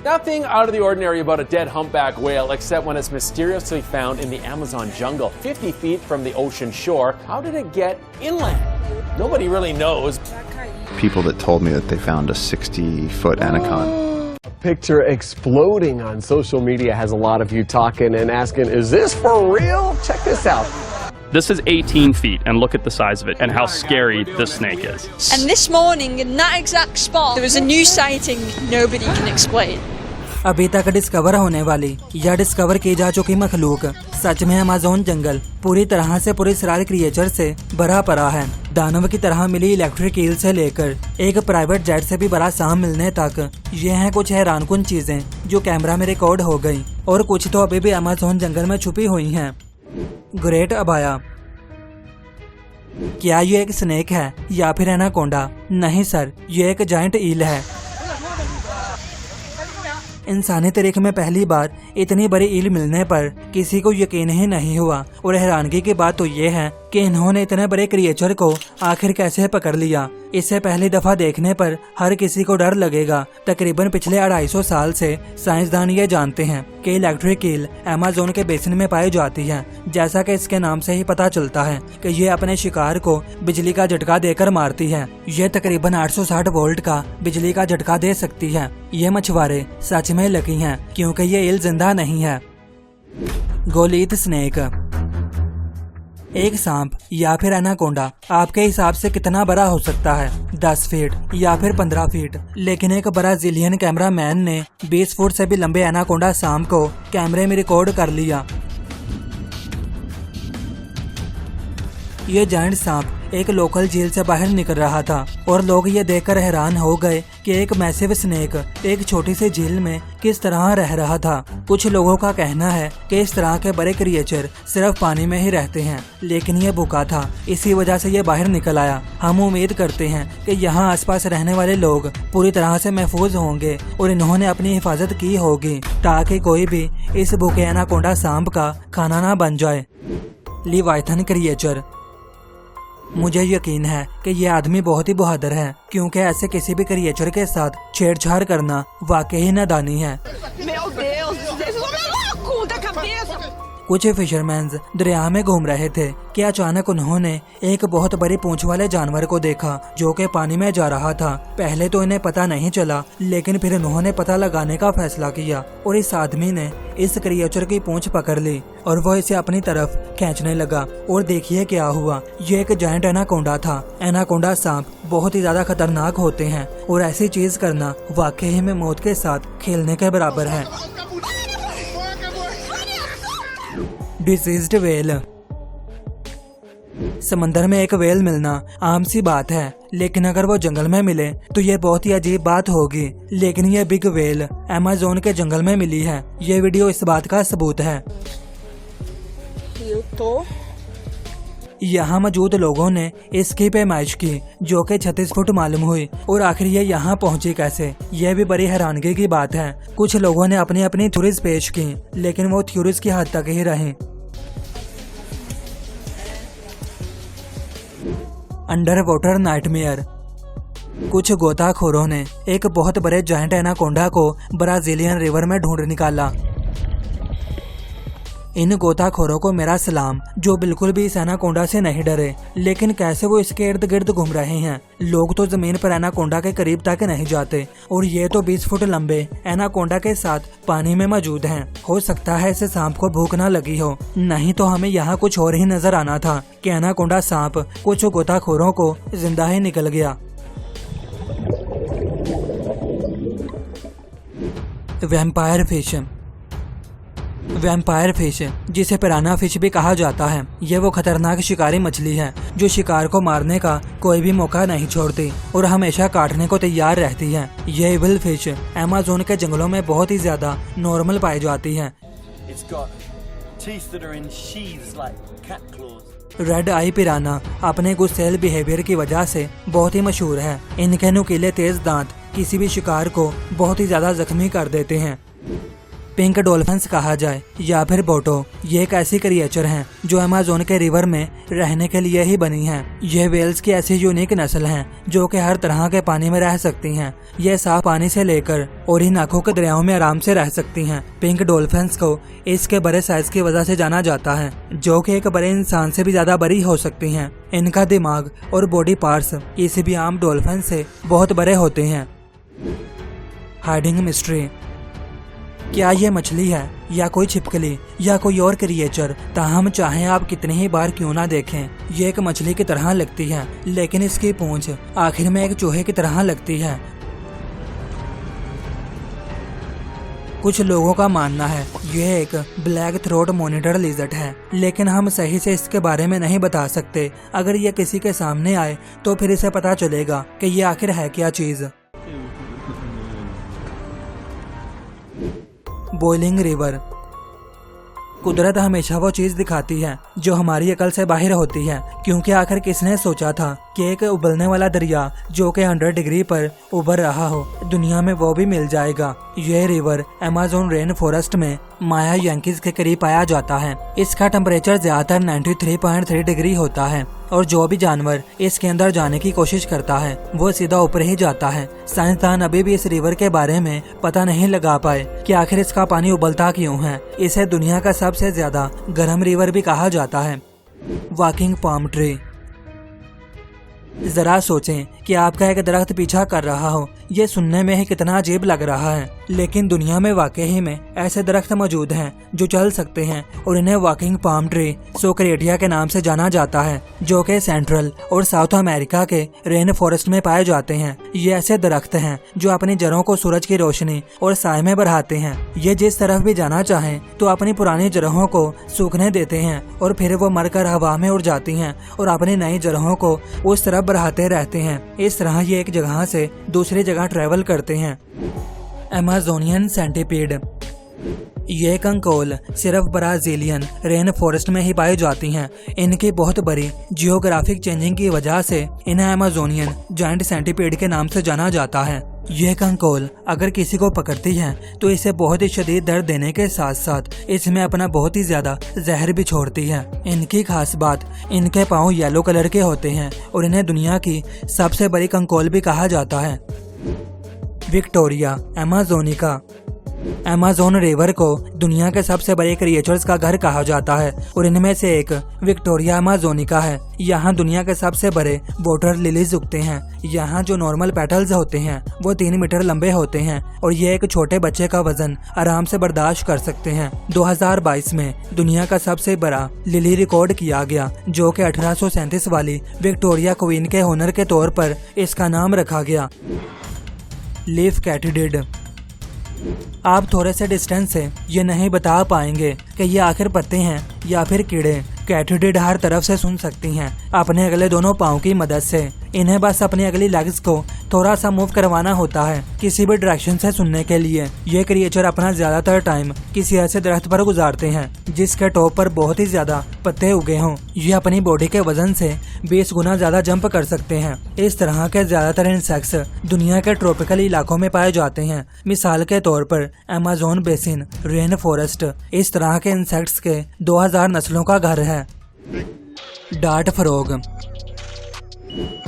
Nothing out of the ordinary about a dead humpback whale except when it's mysteriously found in the Amazon jungle, 50 feet from the ocean shore. How did it get inland? Nobody really knows. People that told me that they found a 60-foot anaconda. A picture exploding on social media has a lot of you talking and asking, is this for real? Check this out. This is 18 feet, and look at the size of it and how scary this snake is. And this morning, in that exact spot, there was a new sighting nobody can explain. अभी तक discover होने वाली या discover की जा चुकी मखलूक सच में अमेज़न जंगल पूरी तरह से पुरस्कार क्रिएचर से भरा पड़ा है। दानव की तरह मिली इलेक्ट्रिक ईल से लेकर एक प्राइवेट जेट से भी बड़ा सांप मिलने तक ये हैं कुछ हैरानकुन चीजें जो कैमरा में रिकॉर्ड हो गई और कुछ तो अभी भी अमेज़न जंगल में छुपी हुई हैं। Great abaya. क्या ये एक स्नेक है या फिर एनाकोंडा? नहीं सर, ये एक जायंट ईल है। इंसानी तारीख में पहली बार इतनी बड़ी ईल मिलने पर किसी को यकीन ही नहीं हुआ और हैरानगी की बात तो ये है कि इन्होंने इतने बड़े क्रिएचर को आखिर कैसे पकड़ लिया। इससे पहली दफा देखने पर हर किसी को डर लगेगा। तकरीबन पिछले 250 साल से साइंसदान ये जानते हैं कि इलेक्ट्रिक ईल अमेज़न के बेसिन में पाई जाती है। जैसा कि इसके नाम से ही पता चलता है कि ये अपने शिकार को बिजली का झटका देकर मारती है। ये तकरीबन 860 वोल्ट का बिजली का झटका दे सकती है। ये मछुआरे सच में लकी हैं क्योंकि ये ईल जिंदा नहीं है। गोलीथ स्नेक। एक सांप या फिर एनाकोंडा आपके हिसाब से कितना बड़ा हो सकता है? 10 फीट या फिर 15 फीट। लेकिन एक ब्राजीलियन कैमरामैन ने 20 फुट से भी लंबे एनाकोंडा सांप को कैमरे में रिकॉर्ड कर लिया। ये जायंट सांप एक लोकल झील से बाहर निकल रहा था और लोग ये देखकर हैरान हो गए कि एक मैसिव स्नेक एक छोटी सी झील में किस तरह रह रहा था। कुछ लोगों का कहना है कि इस तरह के बड़े क्रिएचर सिर्फ पानी में ही रहते हैं, लेकिन ये भूखा था, इसी वजह से ये बाहर निकल आया। हम उम्मीद करते हैं कि यहाँ आसपास रहने वाले लोग पूरी तरह से महफूज होंगे और इन्होंने अपनी हिफाजत की होगी ताकि कोई भी इस भूखे एनाकोंडा सांप का खाना ना बन जाए। लिवाइथन क्रिएचर। मुझे यकीन है कि ये आदमी बहुत ही बहादुर है क्योंकि ऐसे किसी भी क्रिएचर के साथ छेड़छाड़ करना वाकई ही नादानी है। कुछ फिशरमैन दरिया में घूम रहे थे कि अचानक उन्होंने एक बहुत बड़ी पूंछ वाले जानवर को देखा जो कि पानी में जा रहा था। पहले तो इन्हें पता नहीं चला, लेकिन फिर उन्होंने पता लगाने का फैसला किया और इस आदमी ने इस क्रिएचर की पूंछ पकड़ ली और वो इसे अपनी तरफ खींचने लगा। और देखिए क्या हुआ, ये एक जायंट एनाकोंडा था। एनाकोंडा सांप बहुत ही ज्यादा खतरनाक होते हैं और ऐसी चीज करना वाकई में मौत के साथ खेलने के बराबर है। Deceased well. समंदर में एक वेल मिलना आम सी बात है, लेकिन अगर वो जंगल में मिले तो ये बहुत ही अजीब बात होगी। लेकिन ये बिग वेल अमेज़न के जंगल में मिली है। ये वीडियो इस बात का सबूत है। यहाँ मौजूद लोगों ने इसकी पैमाइश की जो कि 36 फुट मालूम हुई और आखिर ये यहाँ पहुँची कैसे, यह भी बड़ी हैरानगी की बात है। कुछ लोगों ने अपनी अपनी थ्योरीज पेश की, लेकिन वो थ्योरीज की हद तक ही रही। Under water nightmare. कुछ गोताखोरों ने एक बहुत बड़े जायंट एनाकोंडा को ब्राजीलियन रिवर में ढूंढ निकाला। इन गोताखोरों को मेरा सलाम जो बिल्कुल भी इस एनाकोंडा से नहीं डरे, लेकिन कैसे वो इसके इर्द गिर्द घूम रहे हैं। लोग तो जमीन पर एनाकोंडा के करीब तक नहीं जाते और ये तो 20 फुट लंबे एनाकोंडा के साथ पानी में मौजूद हैं। हो सकता है इसे सांप को भूख ना लगी हो, नहीं तो हमें यहाँ कुछ और ही नजर आना था कि एनाकोंडा सांप कुछ गोताखोरों को जिंदा ही निकल गया। Vampire fish. वैम्पायर फिश, जिसे पिराना फिश भी कहा जाता है, ये वो खतरनाक शिकारी मछली है जो शिकार को मारने का कोई भी मौका नहीं छोड़ती और हमेशा काटने को तैयार रहती है। ये इविल फिश अमेज़न के जंगलों में बहुत ही ज्यादा नॉर्मल पाई जाती है। रेड आई पिराना अपने गुस्सेल बिहेवियर की वजह से बहुत ही मशहूर है। इनके नुकीले तेज दांत किसी भी शिकार को बहुत ही ज्यादा जख्मी कर देते हैं। पिंक डॉल्फिन्स कहा जाए या फिर बोटो, ये एक ऐसी क्रिएचर हैं जो अमेज़न के रिवर में रहने के लिए ही बनी हैं। ये वेल्स की ऐसी यूनिक नस्ल हैं जो कि हर तरह के पानी में रह सकती हैं। ये साफ पानी से लेकर ओरिनाको के दरियाओं में आराम से रह सकती हैं। पिंक डॉल्फिन्स को इसके बड़े साइज की वजह से जाना जाता है, जो कि एक बड़े इंसान से भी ज्यादा बड़ी हो सकती हैं। इनका दिमाग और बॉडी पार्ट्स किसी भी आम डॉल्फिन से बहुत बड़े होते हैं। हाइडिंग मिस्ट्री, क्या ये मछली है या कोई छिपकली या कोई और क्रिएचर, ताहम चाहे आप कितनी ही बार क्यों ना देखें, ये एक मछली की तरह लगती है, लेकिन इसकी पूंछ आखिर में एक चूहे की तरह लगती है। कुछ लोगों का मानना है यह एक ब्लैक थ्रोट मॉनिटर लिजर्ड है, लेकिन हम सही से इसके बारे में नहीं बता सकते। अगर ये किसी के सामने आए तो फिर इसे पता चलेगा कि ये आखिर है क्या चीज। बॉइलिंग रिवर, कुदरत हमेशा वो चीज दिखाती है जो हमारी अकल से बाहर होती है, क्योंकि आखिर किसने सोचा था कि एक उबलने वाला दरिया जो कि 100 डिग्री पर उबर रहा हो, दुनिया में वो भी मिल जाएगा। यह रिवर अमेज़न रेन फॉरेस्ट में माया यांकीज के करीब पाया जाता है। इसका टेम्परेचर ज्यादातर 93.3 डिग्री होता है और जो भी जानवर इसके अंदर जाने की कोशिश करता है वो सीधा ऊपर ही जाता है। साइंसदान अभी भी इस रिवर के बारे में पता नहीं लगा पाए कि आखिर इसका पानी उबलता क्यों है। इसे दुनिया का सबसे ज्यादा गर्म रिवर भी कहा जाता है। वॉकिंग पाम ट्री, जरा सोचें कि आपका एक दरख्त पीछा कर रहा हो। ये सुनने में ही कितना अजीब लग रहा है, लेकिन दुनिया में वाकई में ऐसे दरख्त मौजूद हैं जो चल सकते हैं और इन्हें वॉकिंग पाम ट्री सोक्रेटिया के नाम से जाना जाता है, जो कि सेंट्रल और साउथ अमेरिका के रेन फॉरेस्ट में पाए जाते हैं। ये ऐसे दरख्त हैं जो अपनी जड़ों को सूरज की रोशनी और साए में बढ़ाते हैं। ये जिस तरफ भी जाना चाहें तो अपनी पुरानी जड़ों को सूखने देते हैं और फिर वो मरकर हवा में उड़ जाती हैं और अपनी नई जड़ों को उस तरफ बढ़ाते रहते हैं। इस तरह ये एक जगह से दूसरी जगह ट्रेवल करते हैं। अमेज़ोनियन सेंटीपीड, ये कंकोल सिर्फ ब्राजीलियन रेन फॉरेस्ट में ही पाई जाती हैं। इनकी बहुत बड़ी जियोग्राफिक चेंजिंग की वजह से इन्हें अमेज़ोनियन जायंट सेंटीपीड के नाम से जाना जाता है। यह कंकोल अगर किसी को पकड़ती है तो इसे बहुत ही शदीद दर्द देने के साथ साथ इसमें अपना बहुत ही ज्यादा जहर भी छोड़ती है। इनकी खास बात, इनके पाँव येलो कलर के होते हैं और इन्हें दुनिया की सबसे बड़ी कंकोल भी कहा जाता है। विक्टोरिया अमेज़ोनिका, अमेज़न रिवर को दुनिया के सबसे बड़े क्रिएचर्स का घर कहा जाता है और इनमें से एक विक्टोरिया अमेज़ोनिका है। यहाँ दुनिया के सबसे बड़े वाटर लिलीज उगते हैं। यहाँ जो नॉर्मल पेटल्स होते हैं वो 3 मीटर लंबे होते हैं और ये एक छोटे बच्चे का वजन आराम से बर्दाश्त कर सकते हैं। 2022 में दुनिया का सबसे बड़ा लिली रिकॉर्ड किया गया, जो कि 1837 वाली विक्टोरिया क्वीन के होनर के तौर पर इसका नाम रखा गया। लीफ कैटिडिड, आप थोड़े से डिस्टेंस से ये नहीं बता पाएंगे कि ये आखिर पत्ते हैं या फिर कीड़े। कैटिडिड हर तरफ से सुन सकती हैं अपने अगले दोनों पाँव की मदद से। इन्हें बस अपनी अगली लेग्स को थोड़ा सा मूव करवाना होता है किसी भी डायरेक्शन से सुनने के लिए। ये क्रिएचर अपना ज्यादातर टाइम किसी ऐसे दरख्त पर गुजारते हैं जिसके टॉप पर बहुत ही ज्यादा पत्ते उगे हों। ये अपनी बॉडी के वजन से 20 गुना ज्यादा जंप कर सकते हैं। इस तरह के ज्यादातर इंसेक्ट्स दुनिया के ट्रॉपिकल इलाकों में पाए जाते हैं। मिसाल के तौर पर अमेज़न बेसिन रेन फॉरेस्ट इस तरह के इंसेक्ट्स के 2000 नस्लों का घर है। डार्ट फ्रॉग,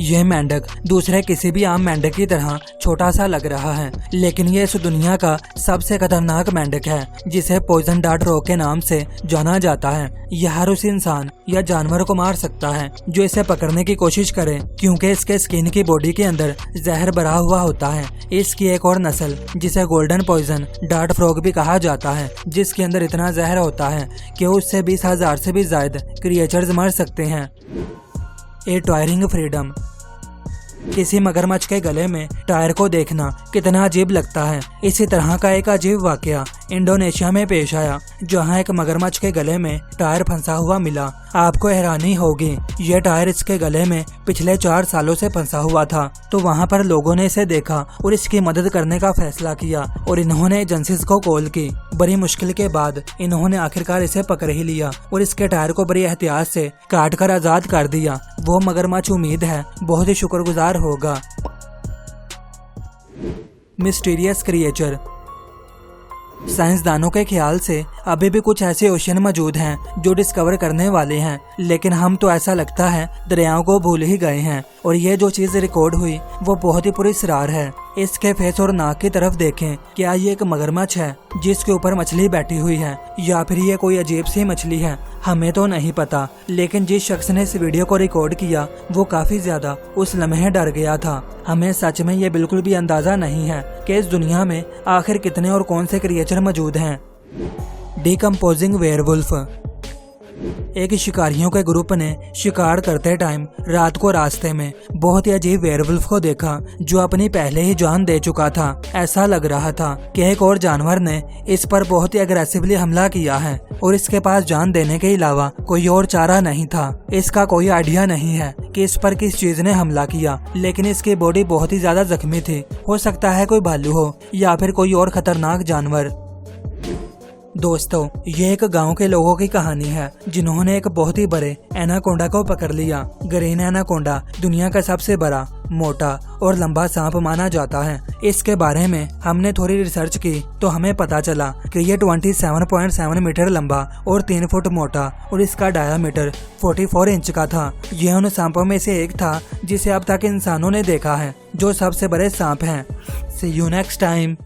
यह मेंढक दूसरे किसी भी आम मेंढक की तरह छोटा सा लग रहा है, लेकिन ये इस दुनिया का सबसे खतरनाक मेंढक है जिसे पॉइजन डार्ट फ्रॉग के नाम से जाना जाता है। यह हर उस इंसान या जानवर को मार सकता है जो इसे पकड़ने की कोशिश करे, क्योंकि इसके स्किन की बॉडी के अंदर जहर भरा हुआ होता है। इसकी एक और नस्ल जिसे गोल्डन पॉइजन डार्ट फ्रॉग भी कहा जाता है, जिसके अंदर इतना जहर होता है कि उससे 20,000 से भी ज्यादा क्रिएचर्स मर सकते हैं। ए टायरिंग फ्रीडम, किसी मगरमच्छ के गले में टायर को देखना कितना अजीब लगता है। इसी तरह का एक अजीब वाकया इंडोनेशिया में पेश आया, जहां एक मगरमच्छ के गले में टायर फंसा हुआ मिला। आपको हैरानी होगी, ये टायर इसके गले में पिछले 4 सालों से फंसा हुआ था। तो वहां पर लोगों ने इसे देखा और इसकी मदद करने का फैसला किया और इन्होंने एजेंसीज को कॉल की। बड़ी मुश्किल के बाद इन्होंने आखिरकार इसे पकड़ ही लिया और इसके टायर को बड़ी एहतियात से काट कर आजाद कर दिया। वो मगरमच्छ उम्मीद है बहुत ही शुक्रगुजार होगा। मिस्टीरियस क्रिएचर, साइंसदानों के ख्याल से अभी भी कुछ ऐसे ओशन मौजूद हैं जो डिस्कवर करने वाले हैं, लेकिन हम तो ऐसा लगता है दरियाओं को भूल ही गए हैं। और ये जो चीज रिकॉर्ड हुई वो बहुत ही पुरस्कार है। इसके फेस और नाक की तरफ देखें, क्या ये एक मगरमच्छ है जिसके ऊपर मछली बैठी हुई है, या फिर ये कोई अजीब सी मछली है, हमें तो नहीं पता। लेकिन जिस शख्स ने इस वीडियो को रिकॉर्ड किया वो काफी ज्यादा उस लम्हे डर गया था। हमें सच में ये बिल्कुल भी अंदाजा नहीं है कि इस दुनिया में आखिर कितने और कौन से क्रिएचर मौजूद हैं। Decomposing werewolf. एक शिकारियों के ग्रुप ने शिकार करते टाइम रात को रास्ते में बहुत ही अजीब वेयरवुल्फ को देखा जो अपनी पहले ही जान दे चुका था। ऐसा लग रहा था कि एक और जानवर ने इस पर बहुत ही अग्रेसिवली हमला किया है और इसके पास जान देने के अलावा कोई और चारा नहीं था। इसका कोई आइडिया नहीं है कि इस पर किस चीज ने हमला किया, लेकिन इसकी बॉडी बहुत ही ज्यादा जख्मी थी। हो सकता है कोई भालू हो या फिर कोई और खतरनाक जानवर। दोस्तों, ये एक गांव के लोगों की कहानी है जिन्होंने एक बहुत ही बड़े एनाकोंडा को पकड़ लिया। ग्रीन एनाकोंडा दुनिया का सबसे बड़ा, मोटा और लंबा सांप माना जाता है। इसके बारे में हमने थोड़ी रिसर्च की तो हमें पता चला कि ये 27.7 मीटर लंबा और 3 फुट मोटा और इसका डायामीटर 44 इंच का था। यह उन सांपों में से एक था जिसे अब तक इंसानों ने देखा है जो सबसे बड़े सांप हैं। See you next time.